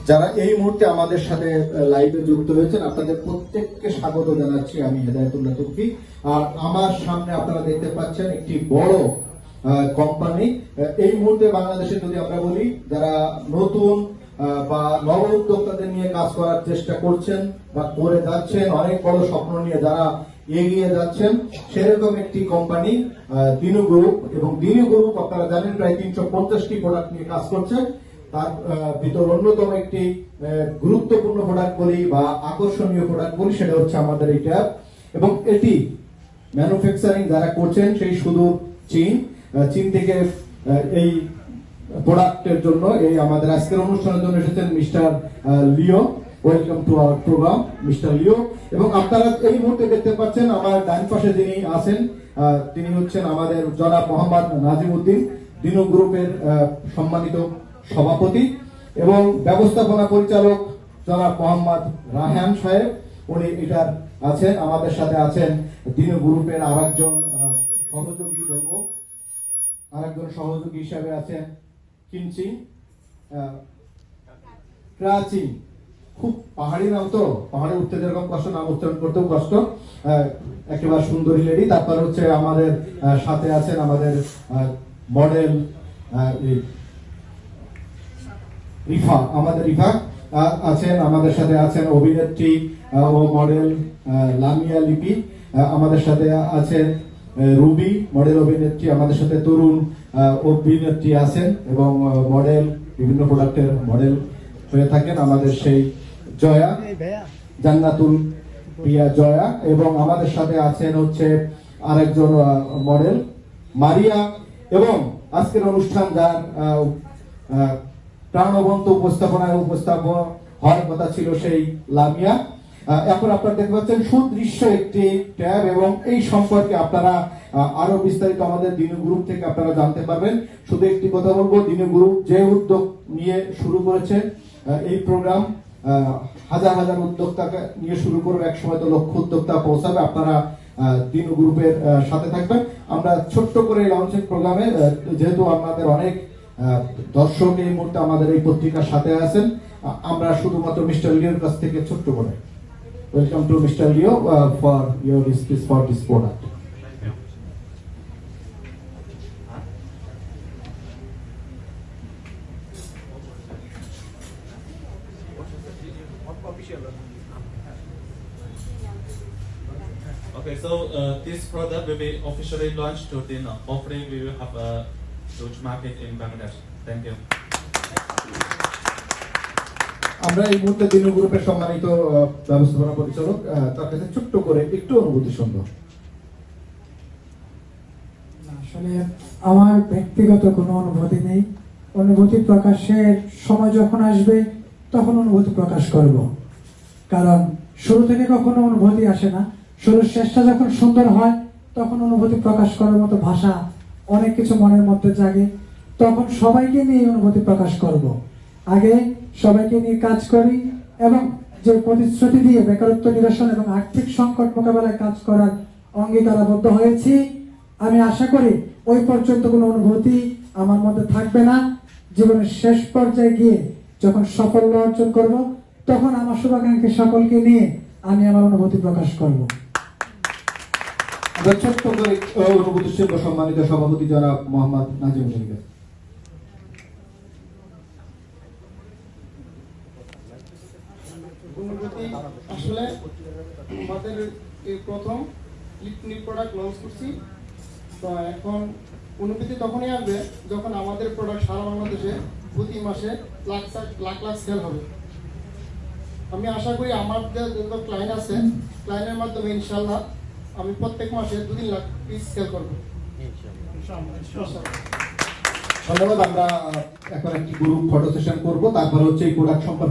যারা এই মুহূর্তে আমাদের সাথে লাইভে যুক্ত হয়েছেন আপনাদের প্রত্যেককে স্বাগত জানাচ্ছি আমি হেদায়েতুল্লাহ তুর্কি। আর আমার সামনে আপনারা দেখতে পাচ্ছেন একটি বড় কোম্পানি। এই মুহূর্তে বাংলাদেশে যদি আমরা বলি যারা নতুন বা নব উদ্যোক্তাদের নিয়ে কাজ করার চেষ্টা করছেন বা করে যাচ্ছেন, অনেক বড় স্বপ্ন নিয়ে যারা এগিয়ে যাচ্ছেন, সেরকম একটি কোম্পানি দিনু গ্রুপ। এবং দিনু গ্রুপ আপনারা জানেন প্রায় 350টি প্রোডাক্ট নিয়ে কাজ করছে। তার ভিতর অন্যতম একটি গুরুত্বপূর্ণ প্রোডাক্ট বলি বা আকর্ষণীয় প্রোডাক্ট বলি সেটা হচ্ছে আমাদের এই ট্যাব। এবং এটি ম্যানুফ্যাকচারিং যারা করছেন সেই সুদূর চীন থেকে এই প্রোডাক্টের জন্য এই আমাদের আজকের অনুষ্ঠানের জন্য এসেছেন mister Leo. Welcome to our programme mister Leo. এবং আপনারা এই মুহূর্তে দেখতে পাচ্ছেন আমার ডান পাশে যিনি আছেন তিনি হচ্ছেন আমাদের জনাব মোহাম্মদ নাজিম উদ্দিন, দিনু গ্রুপের সম্মানিত সভাপতি এবং ব্যবস্থাপনা পরিচালক জনাব মোহাম্মদ রায়হান সাহেব, উনি এটার আছেন। আমাদের সাথে আছেন দিনু গ্রুপের আরেকজন সহযোগী হিসাবে আছেন কিনচিং প্রাচীন। খুব পাহাড়ি নাম, তো পাহাড়ে উঠতে যেরকম কষ্ট, নাম উচ্চারণ করতেও কষ্ট। একেবারে সুন্দরী লেডি। তারপর হচ্ছে আমাদের সাথে আছেন আমাদের মডেল রিফা। আছেন আমাদের সাথে আছেন অভিনেত্রী ও মডেল লামিয়া লিপি। আমাদের সাথে আছেন রুবি, মডেল অভিনেত্রী। আমাদের সাথে তরুণ অভিনেত্রী আছেন এবং মডেল, বিভিন্ন প্রোডাক্টের মডেল হয়ে থাকেন আমাদের সেই জয়া, জান্নাতুল প্রিয়া জয়া। এবং আমাদের সাথে আছেন হচ্ছে আরেকজন মডেল মারিয়া। এবং আজকের অনুষ্ঠান যার প্রাণবন্ত উপস্থাপনায় উপস্থাপন হওয়ার কথা ছিল সেই লামিয়া। এখন আপনারা দেখতে পাচ্ছেন সুদৃশ্য একটি ট্যাব এবং এই সম্পর্কে আপনারা আরো বিস্তারিত আমাদের দিনু গ্রুপ থেকে আপনারা জানতে পারবেন। শুধু একটি কথা বলবো, দিনু গ্রুপ যে উদ্যোগ নিয়ে শুরু করেছে এই প্রোগ্রাম, হাজার হাজার উদ্যোক্তাকে নিয়ে শুরু করবে, এক সময় তো লক্ষ উদ্যোক্তা পৌঁছাবে। আপনারা দিনু গ্রুপের সাথে থাকবেন। আমরা ছোট্ট করে লঞ্চিং প্রোগ্রামে, যেহেতু আপনাদের অনেক দর্শক এই মুহূর্তে আমাদের এই পত্রিকার সাথে আছেন, আমরা শুধুমাত্র মিস্টার লিওর কাছ থেকে ছোট্ট করে welcome to mister Leo for your speech for this product. Okay, so this product will be officially launched to dinner. Hopefully, we will have a huge market in Bangladesh. Thank you. আমরা এই মুহূর্তে দিনু গ্রুপের সম্মানিত ব্যবস্থাপনা পরিচালক, তার কাছে ছোট্ট করে একটু অনুভূতি শুনবো। আসলে আমার ব্যক্তিগত কোনো অনুভূতি নেই। অনুভূতি প্রকাশের সময় যখন আসবে তখন অনুভূতি প্রকাশ করব। কারণ শুরু থেকে কখনো অনুভূতি আসে না, শুরুর শেষটা যখন সুন্দর হয় তখন অনুভূতি প্রকাশ করার মতো ভাষা, অনেক কিছু মনের মধ্যে জাগে, তখন সবাইকে নিয়ে অনুভূতি প্রকাশ করব। আগে সবাইকে নিয়ে কাজ করি এবং যে প্রতিশ্রুতি দিয়ে বেকারত্ব নিরসন এবং আর্থিক সংকট মোকাবেলায় কাজ করার অঙ্গীকারাবদ্ধ হয়েছি, আমি আশা করি ওই পর্যন্ত কোনো অনুভূতি আমার মধ্যে থাকবে না। জীবনের শেষ পর্যায়ে গিয়ে যখন সাফল্য অর্জন করব তখন আমার শুভাকাঙ্ক্ষী সকলকে নিয়ে আমি আমার অনুভূতি প্রকাশ করব। ছোট্ট করে অনুভূতি শুনবো সম্মানিত সভাপতি জনাব মোহাম্মদ নাজিম উদ্দিন। আসলে আমাদের এই প্রথম লিপনি প্রোডাক্ট লঞ্চ করছি, তো এখন অনুভূতি তখনই আসবে যখন আমাদের প্রোডাক্ট সারা বাংলাদেশে প্রতি মাসে লাখ লাখ সেল হবে। আমি আশা করি আমাদের যত ক্লায়েন্ট আছে, ক্লায়েন্টের মাধ্যমে ইনশাল্লাহ আমি প্রত্যেক মাসে 2-3 লাখ পিস সেল করবো। ধন্যবাদ। আমরা এখন একটি গ্রুপ ফটো সেশন করবো, তারপর হচ্ছে এই প্রোডাক্ট সম্পর্কে